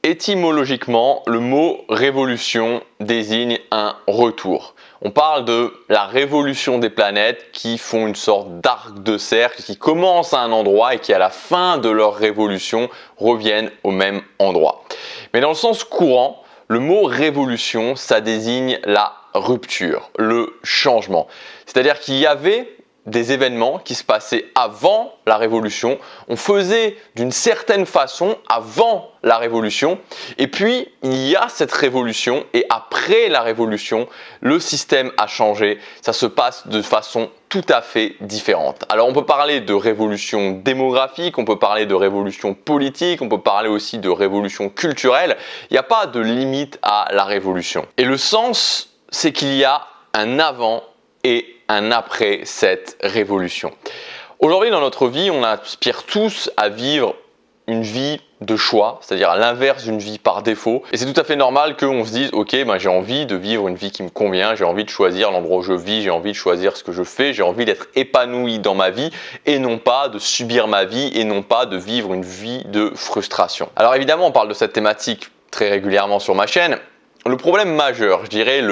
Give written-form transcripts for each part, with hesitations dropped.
Étymologiquement, le mot révolution désigne un retour. On parle de la révolution des planètes qui font une sorte d'arc de cercle, qui commencent à un endroit et qui à la fin de leur révolution reviennent au même endroit. Mais dans le sens courant, le mot révolution, ça désigne la rupture, le changement. C'est-à-dire qu'il y avait des événements qui se passaient avant la Révolution, on faisait d'une certaine façon avant la Révolution, et puis il y a cette Révolution, et après la Révolution, le système a changé, ça se passe de façon tout à fait différente. Alors on peut parler de révolution démographique, on peut parler de révolution politique, on peut parler aussi de révolution culturelle, il n'y a pas de limite à la révolution. Et le sens, c'est qu'il y a un avant et un après cette révolution. Aujourd'hui dans notre vie, on aspire tous à vivre une vie de choix, c'est-à-dire à l'inverse d'une vie par défaut. Et c'est tout à fait normal qu'on se dise, ok, j'ai envie de vivre une vie qui me convient, j'ai envie de choisir l'endroit où je vis, j'ai envie de choisir ce que je fais, j'ai envie d'être épanoui dans ma vie et non pas de subir ma vie et non pas de vivre une vie de frustration. Alors évidemment, on parle de cette thématique très régulièrement sur ma chaîne. Le problème majeur, je dirais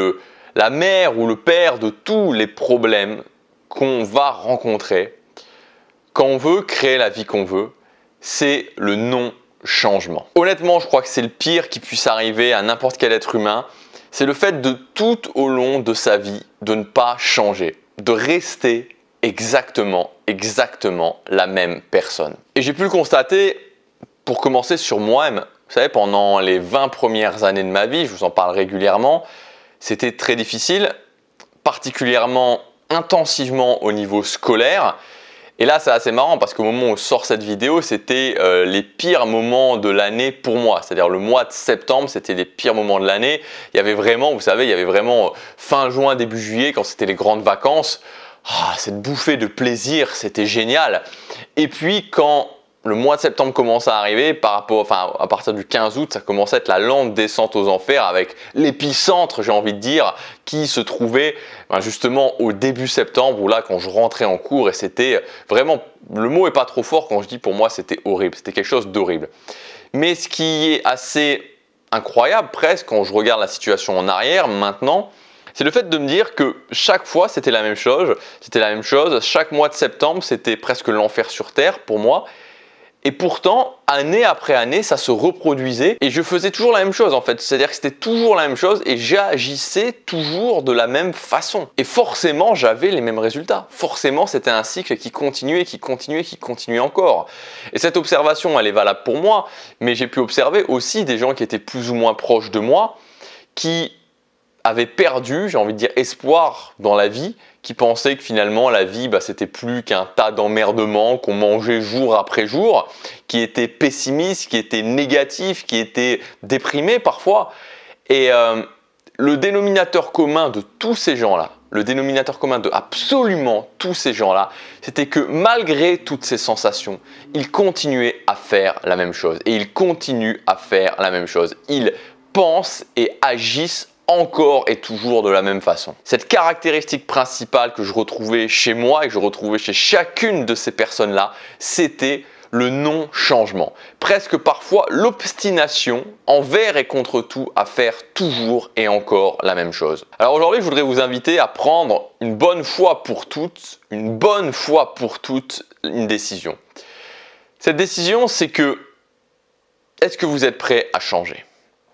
la mère ou le père de tous les problèmes qu'on va rencontrer quand on veut créer la vie qu'on veut, c'est le non-changement. Honnêtement, je crois que c'est le pire qui puisse arriver à n'importe quel être humain. C'est le fait de tout au long de sa vie, de ne pas changer, de rester exactement la même personne. Et j'ai pu le constater, pour commencer sur moi-même. Vous savez, pendant les 20 premières années de ma vie, je vous en parle régulièrement, c'était très difficile, particulièrement intensivement au niveau scolaire. Et là, c'est assez marrant parce qu'au moment où on sort cette vidéo, c'était les pires moments de l'année pour moi. C'est-à-dire le mois de septembre, c'était les pires moments de l'année. Il y avait vraiment, vous savez, il y avait vraiment fin juin, début juillet, quand c'était les grandes vacances. Cette bouffée de plaisir, c'était génial. Et puis quand le mois de septembre commence à arriver, à partir du 15 août, ça commence à être la lente descente aux enfers avec l'épicentre, j'ai envie de dire, qui se trouvait justement au début septembre, où là, quand je rentrais en cours, et c'était vraiment, le mot est pas trop fort quand je dis pour moi, c'était horrible, c'était quelque chose d'horrible. Mais ce qui est assez incroyable presque, quand je regarde la situation en arrière maintenant, c'est le fait de me dire que chaque fois, c'était la même chose. Chaque mois de septembre, c'était presque l'enfer sur terre pour moi. Et pourtant, année après année, ça se reproduisait et je faisais toujours la même chose en fait. C'est-à-dire que c'était toujours la même chose et j'agissais toujours de la même façon. Et forcément, j'avais les mêmes résultats. Forcément, c'était un cycle qui continuait encore. Et cette observation, elle est valable pour moi, mais j'ai pu observer aussi des gens qui étaient plus ou moins proches de moi, qui avaient perdu, j'ai envie de dire, espoir dans la vie, qui pensaient que finalement la vie, c'était plus qu'un tas d'emmerdements qu'on mangeait jour après jour, qui étaient pessimistes, qui étaient négatifs, qui étaient déprimés parfois. Et le dénominateur commun de tous ces gens-là, le dénominateur commun de absolument tous ces gens-là, c'était que malgré toutes ces sensations, ils continuaient à faire la même chose. Et ils continuent à faire la même chose. Ils pensent et agissent encore et toujours de la même façon. Cette caractéristique principale que je retrouvais chez moi et que je retrouvais chez chacune de ces personnes-là, c'était le non-changement. Presque parfois l'obstination envers et contre tout à faire toujours et encore la même chose. Alors aujourd'hui, je voudrais vous inviter à prendre une bonne fois pour toutes une décision. Cette décision, c'est que est-ce que vous êtes prêt à changer ?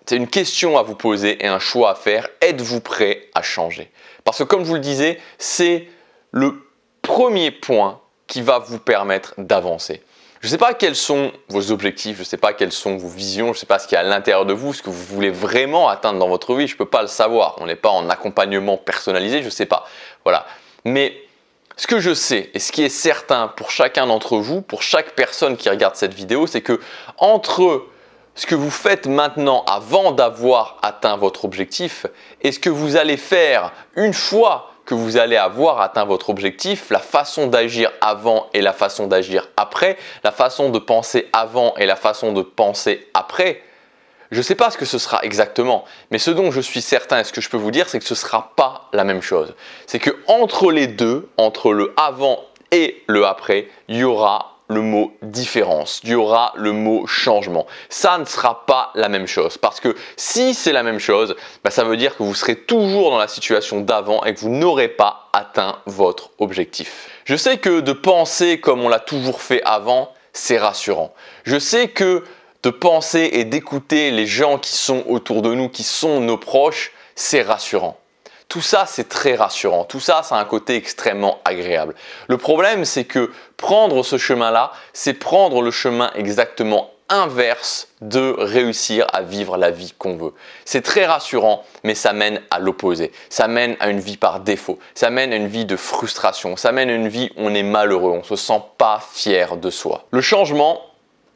C'est une question à vous poser et un choix à faire. Êtes-vous prêt à changer? Parce que comme je vous le disais, c'est le premier point qui va vous permettre d'avancer. Je ne sais pas quels sont vos objectifs, je ne sais pas quelles sont vos visions, je ne sais pas ce qu'il y a à l'intérieur de vous, ce que vous voulez vraiment atteindre dans votre vie, je ne peux pas le savoir. On n'est pas en accompagnement personnalisé, je ne sais pas. Voilà. Mais ce que je sais et ce qui est certain pour chacun d'entre vous, pour chaque personne qui regarde cette vidéo, c'est que entre ce que vous faites maintenant avant d'avoir atteint votre objectif et ce que vous allez faire une fois que vous allez avoir atteint votre objectif, la façon d'agir avant et la façon d'agir après, la façon de penser avant et la façon de penser après, je ne sais pas ce que ce sera exactement, mais ce dont je suis certain et ce que je peux vous dire, c'est que ce ne sera pas la même chose. C'est que entre les deux, entre le avant et le après, il y aura le mot différence, il y aura le mot changement. Ça ne sera pas la même chose parce que si c'est la même chose, ça veut dire que vous serez toujours dans la situation d'avant et que vous n'aurez pas atteint votre objectif. Je sais que de penser comme on l'a toujours fait avant, c'est rassurant. Je sais que de penser et d'écouter les gens qui sont autour de nous, qui sont nos proches, c'est rassurant. Tout ça, c'est très rassurant. Tout ça, ça a un côté extrêmement agréable. Le problème, c'est que prendre ce chemin-là, c'est prendre le chemin exactement inverse de réussir à vivre la vie qu'on veut. C'est très rassurant, mais ça mène à l'opposé. Ça mène à une vie par défaut. Ça mène à une vie de frustration. Ça mène à une vie où on est malheureux. On ne se sent pas fier de soi. Le changement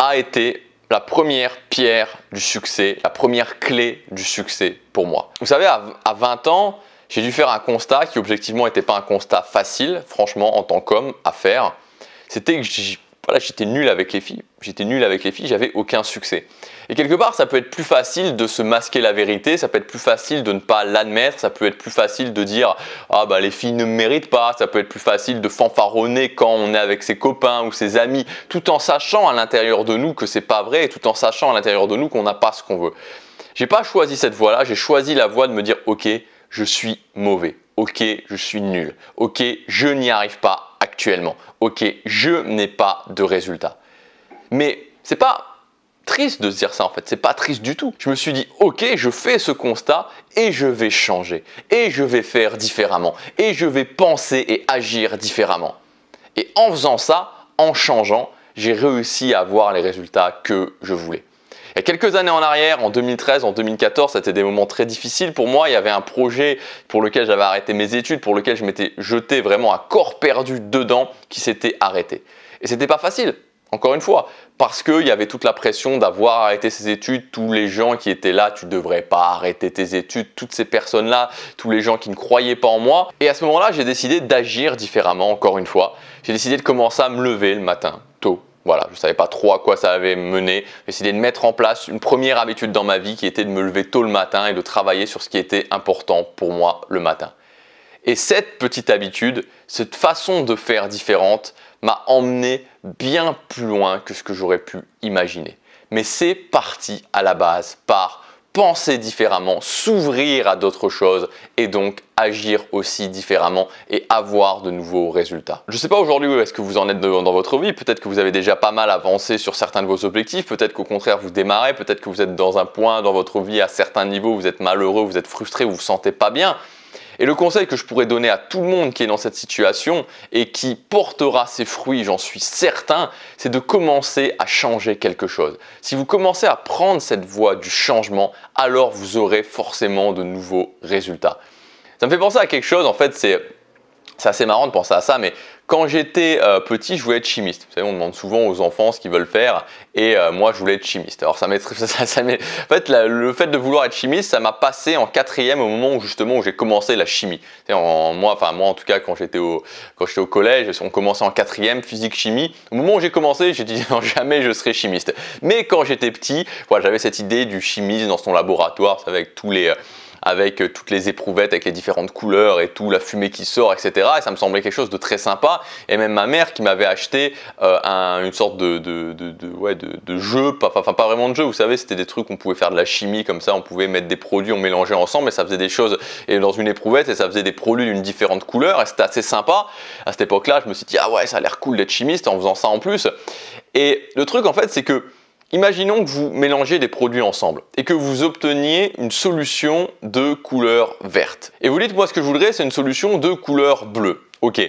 a été la première pierre du succès, la première clé du succès pour moi. Vous savez, à 20 ans, j'ai dû faire un constat qui objectivement n'était pas un constat facile, franchement, en tant qu'homme, à faire. C'était que j'étais nul avec les filles. J'avais aucun succès. Et quelque part, ça peut être plus facile de se masquer la vérité, ça peut être plus facile de ne pas l'admettre, ça peut être plus facile de dire « Ah les filles ne me méritent pas », ça peut être plus facile de fanfaronner quand on est avec ses copains ou ses amis, tout en sachant à l'intérieur de nous que c'est pas vrai et tout en sachant à l'intérieur de nous qu'on n'a pas ce qu'on veut. J'ai pas choisi cette voie-là, j'ai choisi la voie de me dire « Ok, je suis mauvais. Ok, je suis nul. Ok, je n'y arrive pas actuellement. Ok, je n'ai pas de résultat. » Mais c'est pas triste de se dire ça en fait, c'est pas triste du tout. Je me suis dit, ok, je fais ce constat et je vais changer. Et je vais faire différemment. Et je vais penser et agir différemment. Et en faisant ça, en changeant, j'ai réussi à avoir les résultats que je voulais. Il y a quelques années en arrière, en 2013, en 2014, c'était des moments très difficiles pour moi. Il y avait un projet pour lequel j'avais arrêté mes études, pour lequel je m'étais jeté vraiment à corps perdu dedans, qui s'était arrêté. Et c'était pas facile, encore une fois, parce qu'il y avait toute la pression d'avoir arrêté ses études, tous les gens qui étaient là, tu ne devrais pas arrêter tes études, toutes ces personnes-là, tous les gens qui ne croyaient pas en moi. Et à ce moment-là, j'ai décidé d'agir différemment, encore une fois. J'ai décidé de commencer à me lever le matin, tôt. Voilà, je ne savais pas trop à quoi ça avait mené. J'ai décidé de mettre en place une première habitude dans ma vie qui était de me lever tôt le matin et de travailler sur ce qui était important pour moi le matin. Et cette petite habitude, cette façon de faire différente m'a emmené bien plus loin que ce que j'aurais pu imaginer. Mais c'est parti à la base par penser différemment, s'ouvrir à d'autres choses et donc agir aussi différemment et avoir de nouveaux résultats. Je ne sais pas aujourd'hui où est-ce que vous en êtes dans votre vie, peut-être que vous avez déjà pas mal avancé sur certains de vos objectifs, peut-être qu'au contraire vous démarrez, peut-être que vous êtes dans un point dans votre vie à certains niveaux, vous êtes malheureux, vous êtes frustré, vous ne vous sentez pas bien. Et le conseil que je pourrais donner à tout le monde qui est dans cette situation et qui portera ses fruits, j'en suis certain, c'est de commencer à changer quelque chose. Si vous commencez à prendre cette voie du changement, alors vous aurez forcément de nouveaux résultats. Ça me fait penser à quelque chose, en fait, c'est assez marrant de penser à ça, mais quand j'étais petit, je voulais être chimiste. Vous savez, on demande souvent aux enfants ce qu'ils veulent faire et moi, je voulais être chimiste. Alors, en fait, le fait de vouloir être chimiste, ça m'a passé en 4e au moment où j'ai commencé la chimie. Moi, en tout cas, quand j'étais au collège, on commençait en 4e, physique-chimie. Au moment où j'ai commencé, j'ai dit non, jamais je serai chimiste. Mais quand j'étais petit, voilà, j'avais cette idée du chimiste dans son laboratoire, avec toutes les éprouvettes, avec les différentes couleurs et tout, la fumée qui sort, etc. Et ça me semblait quelque chose de très sympa. Et même ma mère qui m'avait acheté une sorte de jeu, pas vraiment de jeu, vous savez, c'était des trucs, on pouvait faire de la chimie comme ça, on pouvait mettre des produits, on mélangeait ensemble et ça faisait des choses et dans une éprouvette et ça faisait des produits d'une différente couleur et c'était assez sympa. À cette époque-là, je me suis dit, ah ouais, ça a l'air cool d'être chimiste en faisant ça en plus. Et le truc, en fait, c'est que imaginons que vous mélangez des produits ensemble et que vous obteniez une solution de couleur verte. Et vous dites, moi ce que je voudrais, c'est une solution de couleur bleue. Ok.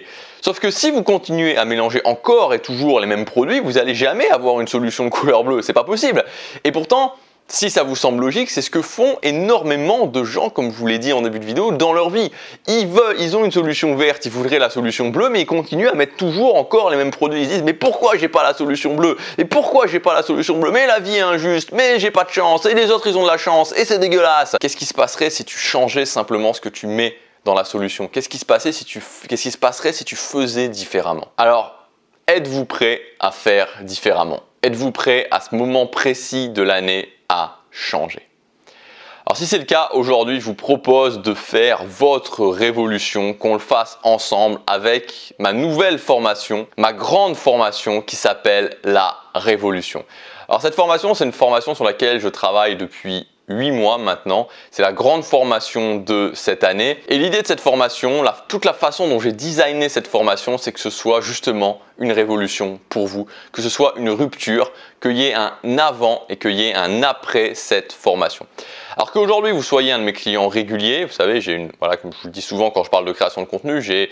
Sauf que si vous continuez à mélanger encore et toujours les mêmes produits, vous n'allez jamais avoir une solution de couleur bleue. C'est pas possible. Et pourtant, si ça vous semble logique, c'est ce que font énormément de gens, comme je vous l'ai dit en début de vidéo, dans leur vie. Ils ont une solution verte, ils voudraient la solution bleue, mais ils continuent à mettre toujours encore les mêmes produits. Ils se disent, mais pourquoi j'ai pas la solution bleue? Et pourquoi j'ai pas la solution bleue? Mais la vie est injuste, mais j'ai pas de chance, et les autres ils ont de la chance, et c'est dégueulasse. Qu'est-ce qui se passerait si tu changeais simplement ce que tu mets dans la solution? Qu'est-ce qui se passerait si tu faisais différemment? Alors, êtes-vous prêt à faire différemment? Êtes-vous prêt à ce moment précis de l'année à changer? Alors si c'est le cas, aujourd'hui je vous propose de faire votre révolution, qu'on le fasse ensemble avec ma nouvelle formation, ma grande formation qui s'appelle la Révolution. Alors cette formation, c'est une formation sur laquelle je travaille depuis 8 mois maintenant. C'est la grande formation de cette année. Et l'idée de cette formation, toute la façon dont j'ai designé cette formation, c'est que ce soit justement une révolution pour vous, que ce soit une rupture, qu'il y ait un avant et qu'il y ait un après cette formation. Alors qu'aujourd'hui vous soyez un de mes clients réguliers, vous savez, comme je vous le dis souvent quand je parle de création de contenu, j'ai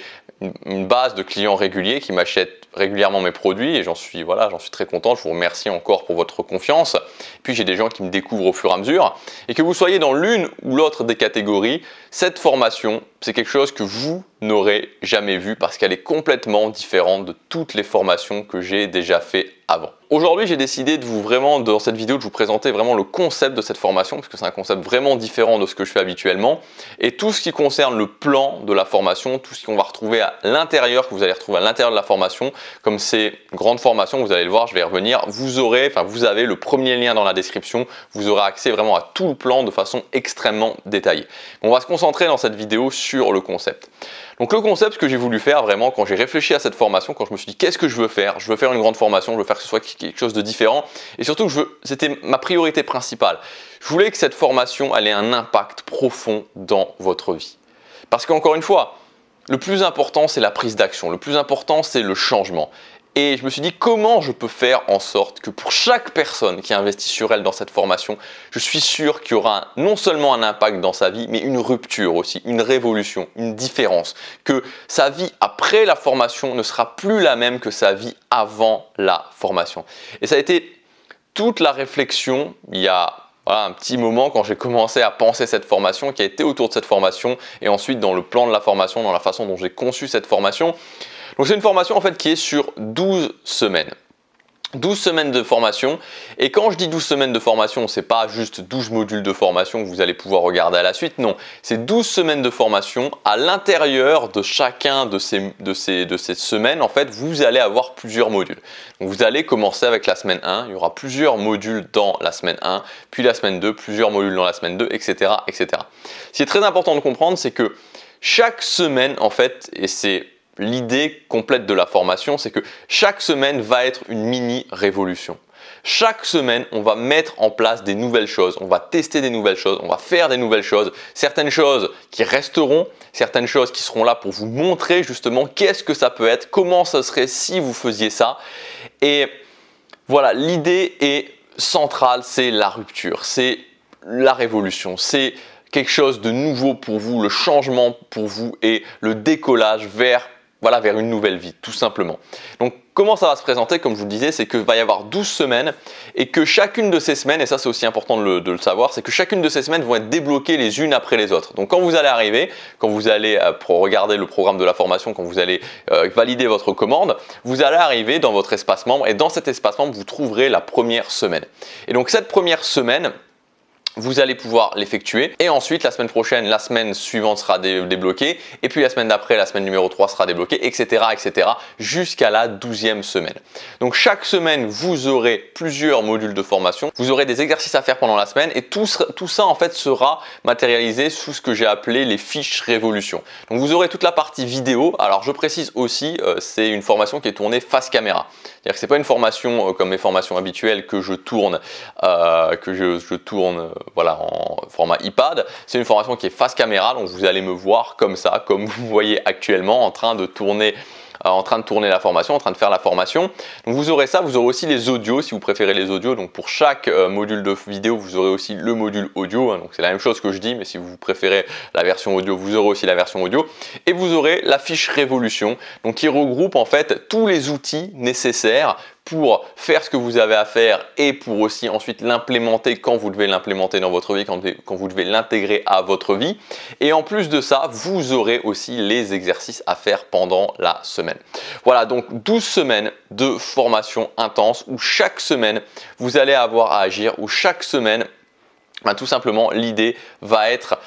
une base de clients réguliers qui m'achètent régulièrement mes produits et j'en suis très content. Je vous remercie encore pour votre confiance. Puis j'ai des gens qui me découvrent au fur et à mesure. Et que vous soyez dans l'une ou l'autre des catégories, cette formation, c'est quelque chose que vous n'aurez jamais vu parce qu'elle est complètement différente de toutes les formations que j'ai déjà fait avant. Aujourd'hui, j'ai décidé dans cette vidéo, de vous présenter vraiment le concept de cette formation parce que c'est un concept vraiment différent de ce que je fais habituellement et tout ce qui concerne le plan de la formation, tout ce qu'on va retrouver à l'intérieur, que vous allez retrouver à l'intérieur de la formation, comme c'est une grande formation, vous allez le voir, je vais y revenir, vous avez le premier lien dans la description, vous aurez accès vraiment à tout le plan de façon extrêmement détaillée. On va se concentrer dans cette vidéo sur le concept. Donc le concept, ce que j'ai voulu faire vraiment quand j'ai réfléchi à cette formation, quand je me suis dit qu'est-ce que je veux faire une grande formation, je veux faire que ce soit quelque chose de différent et surtout c'était ma priorité principale. Je voulais que cette formation ait un impact profond dans votre vie. Parce qu'encore une fois, le plus important c'est la prise d'action, le plus important c'est le changement. Et je me suis dit comment je peux faire en sorte que pour chaque personne qui investit sur elle dans cette formation, je suis sûr qu'il y aura non seulement un impact dans sa vie, mais une rupture aussi, une révolution, une différence. Que sa vie après la formation ne sera plus la même que sa vie avant la formation. Et ça a été toute la réflexion il y a un petit moment quand j'ai commencé à penser cette formation, qui a été autour de cette formation et ensuite dans le plan de la formation, dans la façon dont j'ai conçu cette formation. Donc c'est une formation en fait qui est sur 12 semaines. 12 semaines de formation et quand je dis 12 semaines de formation, c'est pas juste 12 modules de formation que vous allez pouvoir regarder à la suite, non. C'est 12 semaines de formation. À l'intérieur de chacun de ces semaines, en fait, vous allez avoir plusieurs modules. Donc vous allez commencer avec la semaine 1, il y aura plusieurs modules dans la semaine 1, puis la semaine 2, plusieurs modules dans la semaine 2, etc. etc. Ce qui est très important de comprendre, c'est que chaque semaine, en fait, et c'est l'idée complète de la formation, c'est que chaque semaine va être une mini-révolution. Chaque semaine, on va mettre en place des nouvelles choses, on va tester des nouvelles choses, on va faire des nouvelles choses, certaines choses qui resteront, certaines choses qui seront là pour vous montrer justement qu'est-ce que ça peut être, comment ça serait si vous faisiez ça. Et voilà, l'idée est centrale, c'est la rupture, c'est la révolution, c'est quelque chose de nouveau pour vous, le changement pour vous et le décollage vers une nouvelle vie, tout simplement. Donc, comment ça va se présenter, comme je vous le disais, c'est qu'il va y avoir 12 semaines et que chacune de ces semaines, et ça c'est aussi important de le savoir, c'est que chacune de ces semaines vont être débloquées les unes après les autres. Donc, quand vous allez arriver, quand vous allez regarder le programme de la formation, quand vous allez valider votre commande, vous allez arriver dans votre espace membre et dans cet espace membre, vous trouverez la première semaine. Et donc, cette première semaine, vous allez pouvoir l'effectuer et ensuite la semaine prochaine, la semaine suivante sera débloquée et puis la semaine d'après, la semaine numéro 3 sera débloquée, etc. etc. jusqu'à la 12e semaine. Donc chaque semaine, vous aurez plusieurs modules de formation, vous aurez des exercices à faire pendant la semaine et tout ça en fait sera matérialisé sous ce que j'ai appelé les fiches révolution. Donc vous aurez toute la partie vidéo. Alors je précise aussi, c'est une formation qui est tournée face caméra. C'est-à-dire que c'est pas une formation comme mes formations habituelles que je tourne, en format iPad. C'est une formation qui est face caméra, donc vous allez me voir comme ça, comme vous voyez actuellement, en train de tourner la formation, en train de faire la formation. Donc vous aurez ça, vous aurez aussi les audios si vous préférez les audios. Donc pour chaque module de vidéo, vous aurez aussi le module audio. Donc c'est la même chose que je dis, mais si vous préférez la version audio, vous aurez aussi la version audio. Et vous aurez la fiche révolution, donc qui regroupe en fait tous les outils nécessaires pour faire ce que vous avez à faire et pour aussi ensuite l'implémenter quand vous devez l'implémenter dans votre vie, quand vous devez l'intégrer à votre vie. Et en plus de ça, vous aurez aussi les exercices à faire pendant la semaine. Voilà, donc 12 semaines de formation intense où chaque semaine, vous allez avoir à agir, où chaque semaine, tout simplement, l'idée va être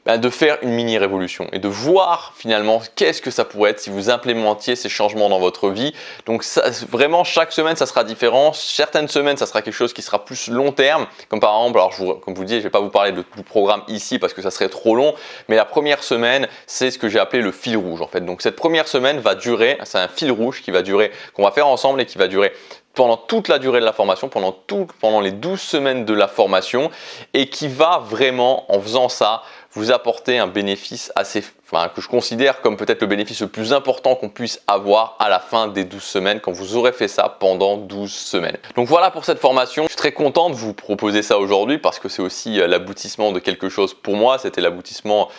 de faire une mini révolution et de voir finalement qu'est-ce que ça pourrait être si vous implémentiez ces changements dans votre vie. Donc ça, vraiment chaque semaine ça sera différent. Certaines semaines ça sera quelque chose qui sera plus long terme, comme par exemple, alors comme vous le dis, je ne vais pas vous parler du programme ici parce que ça serait trop long, mais la première semaine c'est ce que j'ai appelé le fil rouge en fait. Donc cette première semaine va durer, c'est un fil rouge qui va durer, qu'on va faire ensemble et qui va durer pendant toute la durée de la formation, pendant les 12 semaines de la formation, et qui va vraiment, en faisant ça, vous apporter un bénéfice que je considère comme peut-être le bénéfice le plus important qu'on puisse avoir à la fin des 12 semaines, quand vous aurez fait ça pendant 12 semaines. Donc voilà pour cette formation. Je suis très content de vous proposer ça aujourd'hui parce que c'est aussi l'aboutissement de quelque chose pour moi. C'était l'aboutissement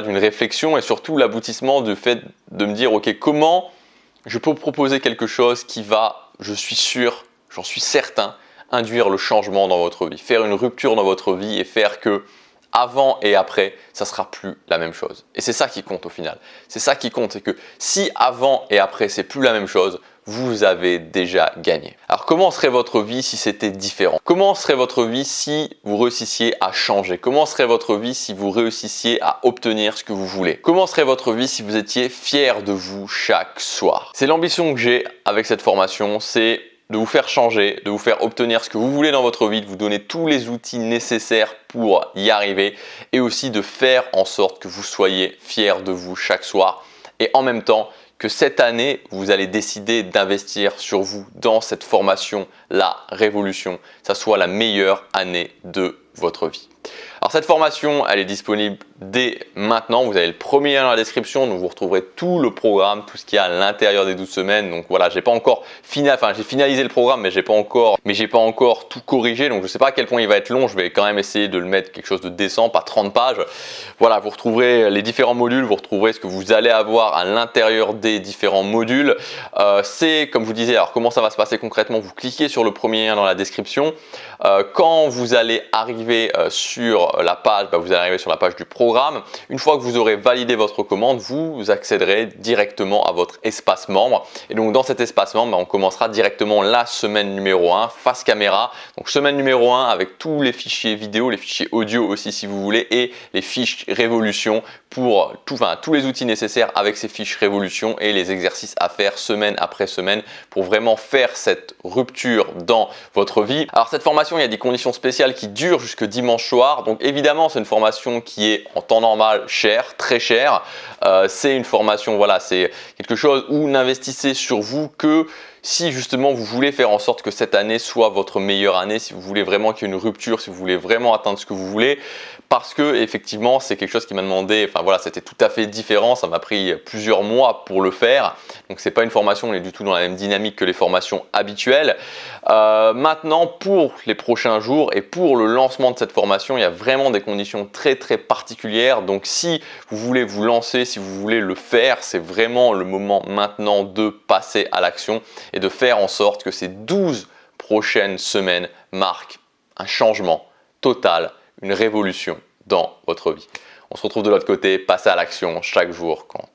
d'une réflexion et surtout l'aboutissement du fait de me dire ok, comment je peux proposer quelque chose qui va, je suis sûr, j'en suis certain, induire le changement dans votre vie, faire une rupture dans votre vie et faire que avant et après, ça sera plus la même chose. Et c'est ça qui compte au final. C'est ça qui compte, c'est que si avant et après, c'est plus la même chose, vous avez déjà gagné. Alors comment serait votre vie si c'était différent? Comment serait votre vie si vous réussissiez à changer? Comment serait votre vie si vous réussissiez à obtenir ce que vous voulez? Comment serait votre vie si vous étiez fier de vous chaque soir? C'est l'ambition que j'ai avec cette formation, c'est de vous faire changer, de vous faire obtenir ce que vous voulez dans votre vie, de vous donner tous les outils nécessaires pour y arriver et aussi de faire en sorte que vous soyez fiers de vous chaque soir et en même temps que cette année, vous allez décider d'investir sur vous dans cette formation, la révolution, ça soit la meilleure année de votre vie. Alors cette formation, elle est disponible dès maintenant. Vous avez le premier lien dans la description, donc vous retrouverez tout le programme, tout ce qu'il y a à l'intérieur des 12 semaines. Donc voilà, j'ai pas encore j'ai finalisé le programme, mais j'ai pas encore tout corrigé. Donc je sais pas à quel point il va être long. Je vais quand même essayer de le mettre quelque chose de décent, pas 30 pages. Voilà, vous retrouverez les différents modules, vous retrouverez ce que vous allez avoir à l'intérieur des différents modules. C'est comme je vous disais, alors comment ça va se passer concrètement? Vous cliquez sur le premier lien dans la description. Quand vous allez arriver sur la page, vous allez arriver sur la page du programme. Une fois que vous aurez validé votre commande, vous accéderez directement à votre espace membre. Et donc dans cet espace membre, on commencera directement la semaine numéro 1 face caméra. Donc semaine numéro 1 avec tous les fichiers vidéo, les fichiers audio aussi si vous voulez, et les fiches révolution pour tous les outils nécessaires avec ces fiches révolution et les exercices à faire semaine après semaine pour vraiment faire cette rupture dans votre vie. Alors cette formation, il y a des conditions spéciales qui durent jusque dimanche soir. Donc évidemment, c'est une formation qui est en temps normal chère, très chère. C'est une formation, voilà, c'est quelque chose où n'investissez sur vous que si justement vous voulez faire en sorte que cette année soit votre meilleure année, si vous voulez vraiment qu'il y ait une rupture, si vous voulez vraiment atteindre ce que vous voulez, parce que effectivement c'est quelque chose qui m'a demandé, c'était tout à fait différent, ça m'a pris plusieurs mois pour le faire, donc c'est pas une formation, on est du tout dans la même dynamique que les formations habituelles. Maintenant pour les prochains jours et pour le lancement de cette formation, il y a vraiment des conditions très particulières, donc si vous voulez vous lancer, si vous voulez le faire, c'est vraiment le moment maintenant de passer à l'action et de faire en sorte que ces 12 prochaines semaines marquent un changement total, une révolution dans votre vie. On se retrouve de l'autre côté, passez à l'action, chaque jour compte.